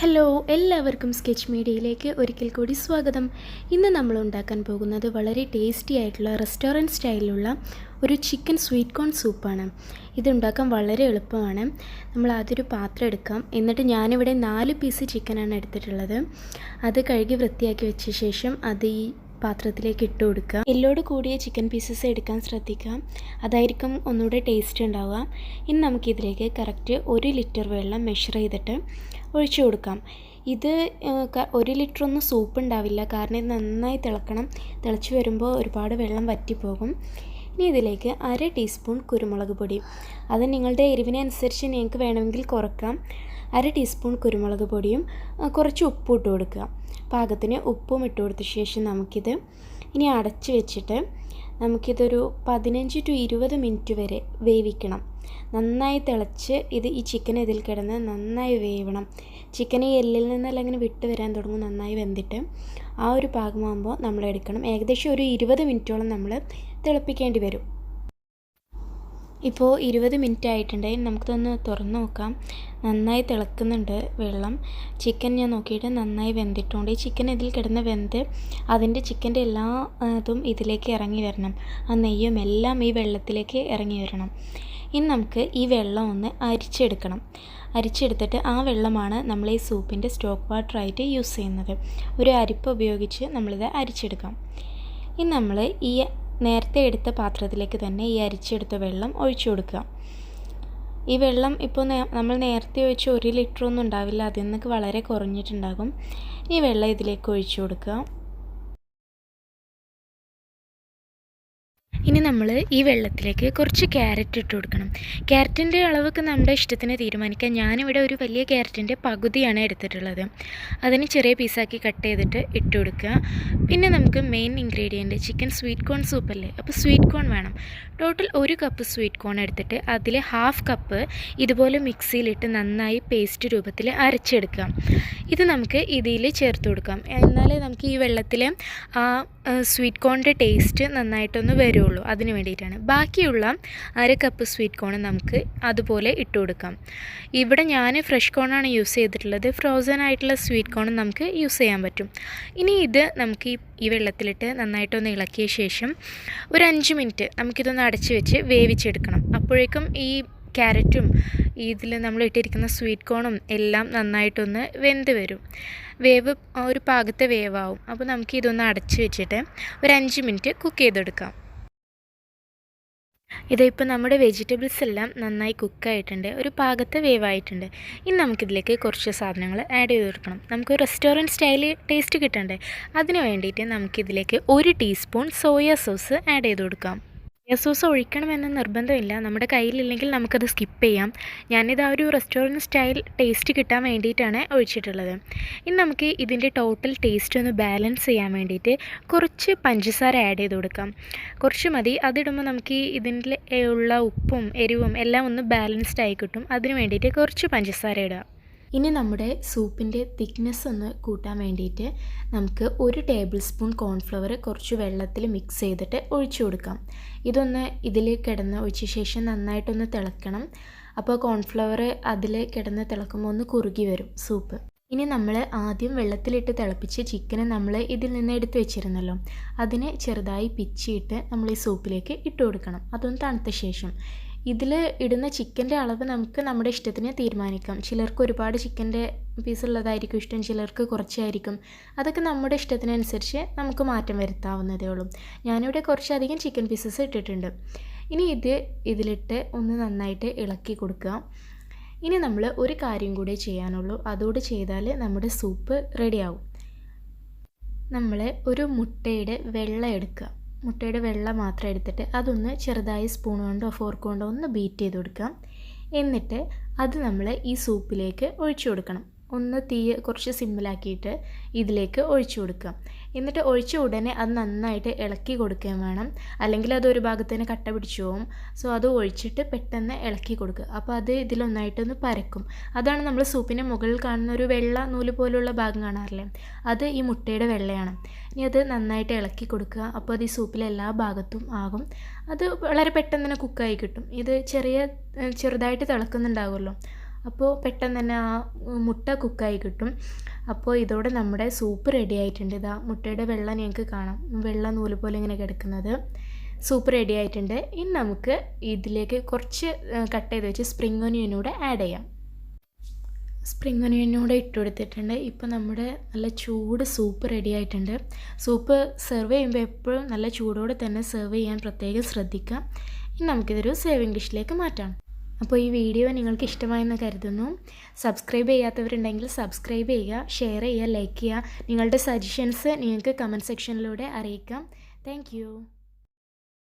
Hello, എല്ലാവർക്കും sketch മീഡിയയിലേക്ക് ഒരിക്കൽ കൂടി സ്വാഗതം. ഇന്ന് നമ്മൾ ഉണ്ടാക്കാൻ പോകുന്നത് വളരെ ടേസ്റ്റി ആയിട്ടുള്ള റെസ്റ്റോറൻറ്റ് സ്റ്റൈലിലുള്ള ഒരു ചിക്കൻ സ്വീറ്റ് കോൺ സൂപ്പാണ്. ഇതുണ്ടാക്കാൻ വളരെ എളുപ്പമാണ്. നമ്മൾ ആദ്യം ഒരു പാത്രം എടുക്കാം. എന്നിട്ട് ഞാനിവിടെ 4 പീസ് ചിക്കനാണ് എടുത്തിട്ടുള്ളത്. അത് കഴുകി വൃത്തിയാക്കി വെച്ച ശേഷം അത് ഈ പാത്രത്തിലേക്ക് ഇട്ട് കൊടുക്കുക. എല്ലോട് കൂടിയ ചിക്കൻ പീസസ് എടുക്കാൻ ശ്രദ്ധിക്കാം, അതായിരിക്കും ഒന്നുകൂടെ ടേസ്റ്റ് ഉണ്ടാവുക. ഇനി നമുക്കിതിലേക്ക് കറക്റ്റ് 1 ലിറ്റർ വെള്ളം മെഷർ ചെയ്തിട്ട് ഒഴിച്ചു കൊടുക്കാം. ഇത് 1 ലിറ്റർ ഒന്നും സൂപ്പ് ഉണ്ടാവില്ല, കാരണം ഇത് നന്നായി തിളക്കണം. തിളച്ച് വരുമ്പോൾ ഒരുപാട് വെള്ളം വറ്റിപ്പോകും. ഇനി ഇതിലേക്ക് 1/2 ടീസ്പൂൺ കുരുമുളക് പൊടി, അത് നിങ്ങളുടെ എരിവിനനുസരിച്ച് നിങ്ങൾക്ക് വേണമെങ്കിൽ കുറക്കാം. 1/2 ടീസ്പൂൺ കുരുമുളക് പൊടിയും കുറച്ച് ഉപ്പും ഇട്ട് കൊടുക്കുക. പാകത്തിന് ഉപ്പും ഇട്ട് കൊടുത്ത ശേഷം നമുക്കിത് ഇനി അടച്ച് വെച്ചിട്ട് നമുക്കിതൊരു 15 to 20 മിനിറ്റ് വരെ വേവിക്കണം. നന്നായി തിളച്ച് ഈ ചിക്കൻ ഇതിൽ കിടന്ന് നന്നായി വേവണം. ചിക്കൻ ഈ എല്ലിൽ നിന്നെല്ലാം ഇങ്ങനെ വിട്ട് വരാൻ തുടങ്ങും. നന്നായി വെന്തിട്ട് ആ ഒരു പാകമാകുമ്പോൾ നമ്മൾ എടുക്കണം. ഏകദേശം ഒരു 20 മിനിറ്റോളം നമ്മൾ തിളപ്പിക്കേണ്ടി വരും. ഇപ്പോൾ 20 മിനിറ്റ് ആയിട്ടുണ്ട്. നമുക്കിതൊന്ന് തുറന്ന് നോക്കാം. നന്നായി തിളക്കുന്നുണ്ട് വെള്ളം. ചിക്കൻ ഞാൻ നോക്കിയിട്ട് നന്നായി വെന്തിട്ടുണ്ട്. ഈ ചിക്കൻ ഇതിൽ കിടന്ന് വെന്ത് അതിൻ്റെ ചിക്കൻ്റെ എല്ലാ ഇതും ഇതിലേക്ക് ഇറങ്ങി വരണം. ആ നെയ്യും എല്ലാം ഈ വെള്ളത്തിലേക്ക് ഇറങ്ങി വരണം. ഇനി നമുക്ക് ഈ വെള്ളം ഒന്ന് അരിച്ചെടുക്കണം. അരിച്ചെടുത്തിട്ട് ആ വെള്ളമാണ് നമ്മൾ ഈ സൂപ്പിൻ്റെ സ്റ്റോക്ക് വാട്ടറായിട്ട് യൂസ് ചെയ്യുന്നത്. ഒരു അരിപ്പ ഉപയോഗിച്ച് നമ്മളിത് അരിച്ചെടുക്കാം. ഇനി നമ്മൾ ഈ നേരത്തെ എടുത്ത പാത്രത്തിലേക്ക് തന്നെ ഈ അരിച്ചെടുത്ത വെള്ളം ഒഴിച്ചു കൊടുക്കുക. ഈ വെള്ളം ഇപ്പോൾ നമ്മൾ നേരത്തെ ഒഴിച്ച് 1 ലിറ്റർ ഒന്നും ഉണ്ടാവില്ല, അതിൽ നിന്നൊക്കെ വളരെ കുറഞ്ഞിട്ടുണ്ടാകും. ഈ വെള്ളം ഇതിലേക്ക് ഒഴിച്ചു കൊടുക്കുക. ഇനി നമ്മൾ ഈ വെള്ളത്തിലേക്ക് കുറച്ച് ക്യാരറ്റ് ഇട്ട് കൊടുക്കണം. ക്യാരറ്റിൻ്റെ അളവൊക്കെ നമ്മുടെ ഇഷ്ടത്തിന് തീരുമാനിക്കാം. ഞാനിവിടെ ഒരു വലിയ ക്യാരറ്റിൻ്റെ പകുതിയാണ് എടുത്തിട്ടുള്ളത്. അതിന് ചെറിയ പീസാക്കി കട്ട് ചെയ്തിട്ട് ഇട്ട് കൊടുക്കുക. പിന്നെ നമുക്ക് main ingredient chicken sweet corn സൂപ്പല്ലേ, അപ്പോൾ സ്വീറ്റ് കോൺ വേണം. ടോട്ടൽ 1 കപ്പ് സ്വീറ്റ് കോൺ എടുത്തിട്ട് അതിൽ 1/2 കപ്പ് ഇതുപോലെ മിക്സിയിലിട്ട് നന്നായി പേസ്റ്റ് രൂപത്തിൽ അരച്ചെടുക്കാം. ഇത് നമുക്ക് ഇതിൽ ചേർത്ത് കൊടുക്കാം. എന്നാലേ നമുക്ക് ഈ വെള്ളത്തിൽ ആ സ്വീറ്റ് കോണിൻ്റെ ടേസ്റ്റ് നന്നായിട്ടൊന്ന് വരുള്ളൂ. അതിന് വേണ്ടിയിട്ടാണ്. ബാക്കിയുള്ള 1/2 കപ്പ് സ്വീറ്റ് കോൺ നമുക്ക് അതുപോലെ ഇട്ട് കൊടുക്കാം. ഇവിടെ ഞാൻ ഫ്രഷ് കോണാണ് യൂസ് ചെയ്തിട്ടുള്ളത്. ഫ്രോസൺ ആയിട്ടുള്ള സ്വീറ്റ് കോൺ നമുക്ക് യൂസ് ചെയ്യാൻ പറ്റും. ഇനി ഇത് നമുക്ക് ഈ വെള്ളത്തിലിട്ട് നന്നായിട്ടൊന്ന് ഇളക്കിയ ശേഷം ഒരു 5 മിനിറ്റ് നമുക്കിതൊന്ന് അടച്ച് വെച്ച് വേവിച്ചെടുക്കണം. അപ്പോഴേക്കും ഈ ക്യാരറ്റും ഇതിൽ നമ്മൾ ഇട്ടിരിക്കുന്ന സ്വീറ്റ് കോണും എല്ലാം നന്നായിട്ടൊന്ന് വെന്ത് വരും. വേവ് ഒരു പാകത്തെ വേവാവും. അപ്പോൾ നമുക്ക് ഇതൊന്ന് അടച്ച് വെച്ചിട്ട് ഒരു 5 മിനിറ്റ് കുക്ക് ചെയ്തെടുക്കാം. ഇതിപ്പോൾ നമ്മുടെ വെജിറ്റബിൾസ് എല്ലാം നന്നായി കുക്കായിട്ടുണ്ട്, ഒരു പാകത്തെ വേവായിട്ടുണ്ട്. ഇനി നമുക്കിതിലേക്ക് കുറച്ച് സാധനങ്ങൾ ആഡ് ചെയ്ത് കൊടുക്കണം. നമുക്ക് റെസ്റ്റോറൻറ്റ് സ്റ്റൈൽ ടേസ്റ്റ് കിട്ടണ്ടേ, അതിന് വേണ്ടിയിട്ട് നമുക്കിതിലേക്ക് 1 ടീസ്പൂൺ സോയ സോസ് ആഡ് ചെയ്ത് കൊടുക്കാം. സോയ സോസ് ഒഴിക്കണമെന്ന് നിർബന്ധമില്ല, നമ്മുടെ കയ്യിലില്ലെങ്കിൽ നമുക്കത് സ്കിപ്പ് ചെയ്യാം. ഞാനിത് ആ ഒരു റെസ്റ്റോറൻറ്റ് സ്റ്റൈൽ ടേസ്റ്റ് കിട്ടാൻ വേണ്ടിയിട്ടാണ് ഒഴിച്ചിട്ടുള്ളത്. ഇനി നമുക്ക് ഇതിൻ്റെ ടോട്ടൽ ടേസ്റ്റ് ഒന്ന് ബാലൻസ് ചെയ്യാൻ വേണ്ടിയിട്ട് കുറച്ച് പഞ്ചസാര ആഡ് ചെയ്ത് കൊടുക്കാം. കുറച്ച് മതി. അതിടുമ്പോൾ നമുക്ക് ഇതിൻ്റെ ഉള്ള ഉപ്പും എരിവും എല്ലാം ഒന്ന് ബാലൻസ്ഡ് ആയി കിട്ടും. അതിന് വേണ്ടിയിട്ട് കുറച്ച് പഞ്ചസാര ഇടുക. ഇനി നമ്മുടെ സൂപ്പിൻ്റെ തിക്നെസ് ഒന്ന് കൂട്ടാൻ വേണ്ടിയിട്ട് നമുക്ക് 1 ടേബിൾ സ്പൂൺ കോൺഫ്ലവർ കുറച്ച് വെള്ളത്തിൽ മിക്സ് ചെയ്തിട്ട് ഒഴിച്ചു കൊടുക്കാം. ഇതൊന്ന് ഇതിൽ കിടന്ന് ഒഴിച്ച ശേഷം നന്നായിട്ടൊന്ന് തിളക്കണം. അപ്പോൾ കോൺഫ്ലവർ അതിൽ കിടന്ന് തിളക്കുമ്പോൾ ഒന്ന് കുറുകി വരും സൂപ്പ്. ഇനി നമ്മൾ ആദ്യം വെള്ളത്തിലിട്ട് തിളപ്പിച്ച് ചിക്കന് നമ്മൾ ഇതിൽ നിന്ന് എടുത്ത് വെച്ചിരുന്നല്ലോ, അതിനെ ചെറുതായി പിച്ചിയിട്ട് നമ്മൾ ഈ സൂപ്പിലേക്ക് ഇട്ട് കൊടുക്കണം. അതൊന്ന് തണുത്ത ശേഷം ഇതിൽ ഇടുന്ന ചിക്കൻ്റെ അളവ് നമുക്ക് നമ്മുടെ ഇഷ്ടത്തിന് തീരുമാനിക്കാം. ചിലർക്ക് ഒരുപാട് ചിക്കൻ്റെ പീസ് ഉള്ളതായിരിക്കും ഇഷ്ടം, ചിലർക്ക് കുറച്ചായിരിക്കും. അതൊക്കെ നമ്മുടെ ഇഷ്ടത്തിനനുസരിച്ച് നമുക്ക് മാറ്റം വരുത്താവുന്നതേ ഉള്ളൂ. ഞാനിവിടെ കുറച്ചധികം ചിക്കൻ പീസസ് ഇട്ടിട്ടുണ്ട്. ഇനി ഇതിലിട്ട് ഒന്ന് നന്നായിട്ട് ഇളക്കി കൊടുക്കുക. ഇനി നമ്മൾ ഒരു കാര്യം കൂടെ ചെയ്യാനുള്ളൂ, അതോട് ചെയ്താൽ നമ്മുടെ സൂപ്പ് റെഡിയാവും. നമ്മൾ ഒരു മുട്ടയുടെ വെള്ള എടുക്കുക. മുട്ടയുടെ വെള്ള മാത്രം എടുത്തിട്ട് അതൊന്ന് ചെറുതായി സ്പൂൺ കൊണ്ടോ ഫോർക്ക് കൊണ്ടോ ഒന്ന് ബീറ്റ് ചെയ്ത് കൊടുക്കാം. എന്നിട്ട് അത് നമ്മൾ ഈ സൂപ്പിലേക്ക് ഒഴിച്ചു കൊടുക്കണം. ഒന്ന് തീ കുറച്ച് സിമ്മിലാക്കിയിട്ട് ഇതിലേക്ക് ഒഴിച്ചു കൊടുക്കുക. എന്നിട്ട് ഒഴിച്ച ഉടനെ അത് നന്നായിട്ട് ഇളക്കി കൊടുക്കുകയും വേണം, അല്ലെങ്കിൽ അത് ഒരു ഭാഗത്തിന് കട്ട പിടിച്ചു പോകും. സോ അത് ഒഴിച്ചിട്ട് പെട്ടെന്ന് ഇളക്കി കൊടുക്കുക. അപ്പോൾ അത് ഇതിലൊന്നായിട്ടൊന്ന് പരക്കും. അതാണ് നമ്മൾ സൂപ്പിൻ്റെ മുകളിൽ കാണുന്ന ഒരു വെള്ള നൂല് പോലുള്ള ഭാഗം കാണാറില്ലേ, അത് ഈ മുട്ടയുടെ വെള്ളയാണ്. ഇനി അത് നന്നായിട്ട് ഇളക്കി കൊടുക്കുക. അപ്പോൾ അത് ഈ സൂപ്പിലെ എല്ലാ ഭാഗത്തും ആകും. അത് വളരെ പെട്ടെന്ന് തന്നെ കുക്കായി കിട്ടും. ഇത് ചെറുതായിട്ട് തിളക്കുന്നുണ്ടാകുമല്ലോ, അപ്പോൾ പെട്ടെന്ന് തന്നെ ആ മുട്ട കുക്കായി കിട്ടും. അപ്പോൾ ഇതോടെ നമ്മുടെ സൂപ്പ് റെഡി ആയിട്ടുണ്ട്. ഇതാ മുട്ടയുടെ വെള്ള നിങ്ങൾക്ക് കാണാം, വെള്ള നൂല് പോലെ ഇങ്ങനെ കിടക്കുന്നത്. സൂപ്പ് റെഡി ആയിട്ടുണ്ട്. ഇനി നമുക്ക് ഇതിലേക്ക് കുറച്ച് കട്ട് ചെയ്ത് വെച്ച് സ്പ്രിംഗ് ഒനിയനൂടെ ആഡ് ചെയ്യാം. സ്പ്രിംഗ് ഒനിയനൂടെ ഇട്ട് കൊടുത്തിട്ടുണ്ട്. ഇപ്പോൾ നമ്മുടെ നല്ല ചൂട് സൂപ്പ് റെഡി ആയിട്ടുണ്ട്. സൂപ്പ് സെർവ് ചെയ്യുമ്പോൾ എപ്പോഴും നല്ല ചൂടോടെ തന്നെ സെർവ് ചെയ്യാൻ പ്രത്യേകം ശ്രദ്ധിക്കുക. ഇനി നമുക്കിതൊരു സേവിങ് ഡിഷിലേക്ക് മാറ്റാം. അപ്പോൾ ഈ വീഡിയോ നിങ്ങൾക്ക് ഇഷ്ടമായെന്ന് കരുതുന്നു. സബ്സ്ക്രൈബ് ചെയ്യാത്തവരുണ്ടെങ്കിൽ സബ്സ്ക്രൈബ് ചെയ്യുക, ഷെയർ ചെയ്യുക, ലൈക്ക് ചെയ്യുക. നിങ്ങളുടെ സജഷൻസ് നിങ്ങൾക്ക് കമൻറ്റ് സെക്ഷനിലൂടെ അറിയിക്കാം. താങ്ക്